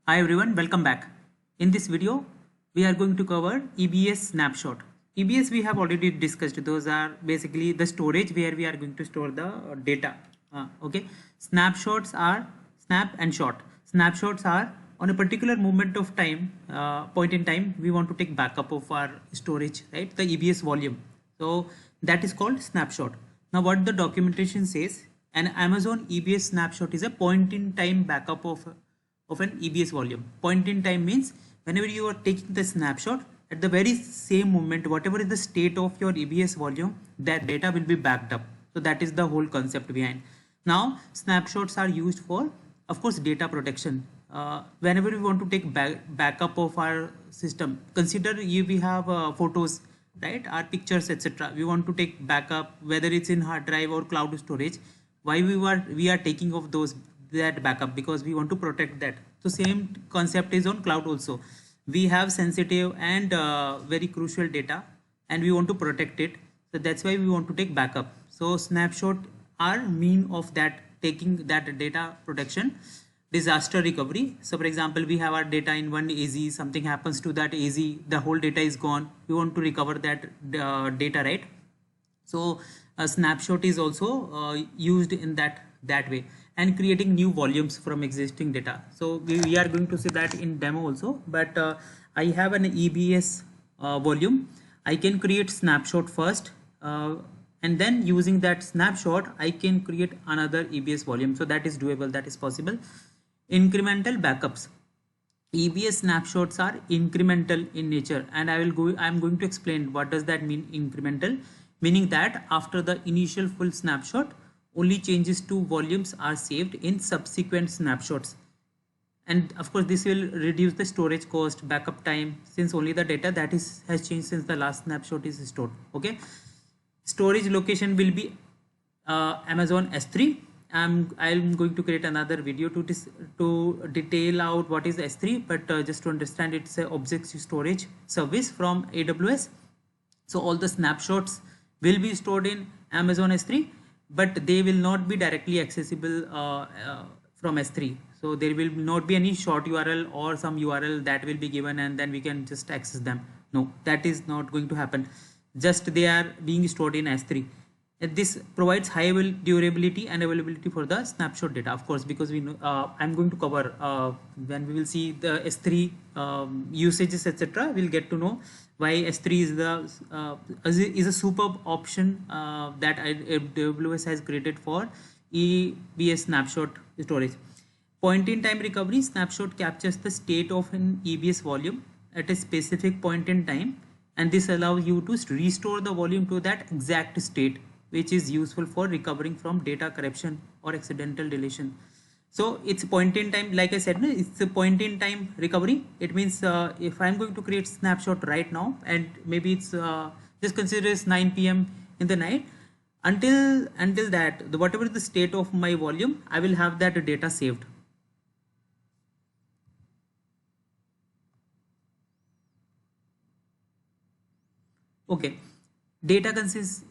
Hi everyone, welcome back. In this video, we are going to cover EBS snapshot. EBS we have already discussed. Those are basically the storage where we are going to store the data. Okay. Snapshots are snap and shot. Snapshots are on a particular moment of time, point in time, we want to take backup of our storage, right? The EBS volume. So that is called snapshot. Now what the documentation says, an Amazon EBS snapshot is a point in time backup of an EBS volume. Point in time means whenever you are taking the snapshot, at the very same moment, whatever is the state of your EBS volume, that data will be backed up. So that is the whole concept behind. Now snapshots are used for, of course, data protection. Whenever we want to take backup of our system, consider we have photos, right, our pictures, etc. We want to take backup, whether it's in hard drive or cloud storage. Why we are taking of that backup? Because we want to protect that. So same concept is on cloud also. We have sensitive and very crucial data and we want to protect it. So that's why we want to take backup. So snapshot are mean of that, taking that data protection. Disaster recovery. So for example, we have our data in one AZ, something happens to that AZ, the whole data is gone. We want to recover that data, right? So a snapshot is also used in that way, and creating new volumes from existing data. So we are going to see that in demo also, but I have an EBS volume. I can create snapshot first, and then using that snapshot I can create another EBS volume. So that is doable, that is possible. Incremental backups. EBS snapshots are incremental in nature, and I'm going to explain what does that mean, incremental, meaning that after the initial full snapshot, only changes to volumes are saved in subsequent snapshots. And of course this will reduce the storage cost, backup time, since only the data that has changed since the last snapshot is stored. Okay. Storage location will be Amazon S3. I'm going to create another video to detail out what is S3, but just to understand, it's a object storage service from AWS. So all the snapshots will be stored in Amazon S3, but they will not be directly accessible from S3. So there will not be any short URL or some URL that will be given and then we can just access them. No, that is not going to happen. Just they are being stored in S3. This provides high durability and availability for the snapshot data, of course, because we know I'm going to cover when we will see the S3 usages, etc. We'll get to know why S3 is a superb option that AWS has created for EBS snapshot storage. Point in time recovery. Snapshot captures the state of an EBS volume at a specific point in time, and this allows you to restore the volume to that exact state, which is useful for recovering from data corruption or accidental deletion. So it's point in time, like I said, it's a point in time recovery. It means if I'm going to create snapshot right now, and maybe it's just consider it's 9 p.m. in the night, until that, whatever the state of my volume, I will have that data saved. Okay, data consists.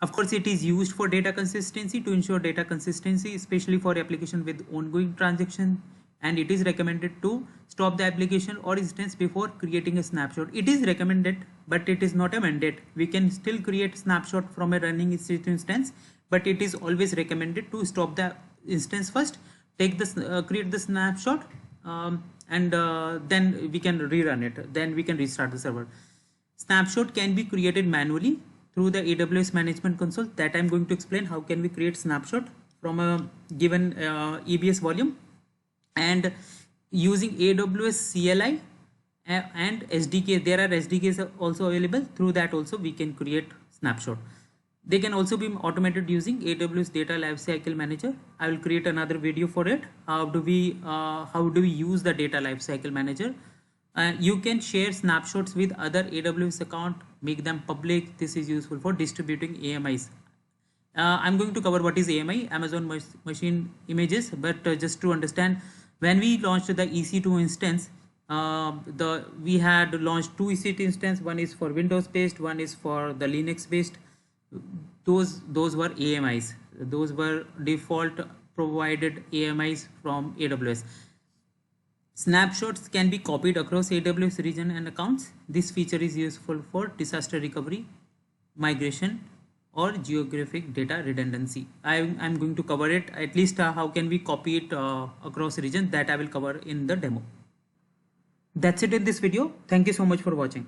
Of course, it is used for data consistency, to ensure data consistency, especially for application with ongoing transaction, and it is recommended to stop the application or instance before creating a snapshot. It is recommended, but it is not a mandate. We can still create snapshot from a running instance, but it is always recommended to stop the instance first, take this, create the snapshot, and then we can rerun it. Then we can restart the server. Snapshot can be created manually through the AWS management console, that I'm going to explain how can we create snapshot from a given EBS volume, and using AWS CLI and SDK. There are SDKs also available. Through that also we can create snapshot. They can also be automated using AWS Data Lifecycle Manager. I will create another video for it. How do we use the Data Lifecycle Manager? You can share snapshots with other AWS account, make them public. This is useful for distributing AMIs. I'm going to cover what is AMI, Amazon Machine Images, but just to understand, when we launched the EC2 instance, we had launched two EC2 instance. One is for Windows based, one is for the Linux based. Those were AMIs. Those were default provided AMIs from AWS. Snapshots can be copied across AWS region and accounts. This feature is useful for disaster recovery, migration, or geographic data redundancy. I'm going to cover it, at least how can we copy it across region, that I will cover in the demo. That's it in this video. Thank you so much for watching.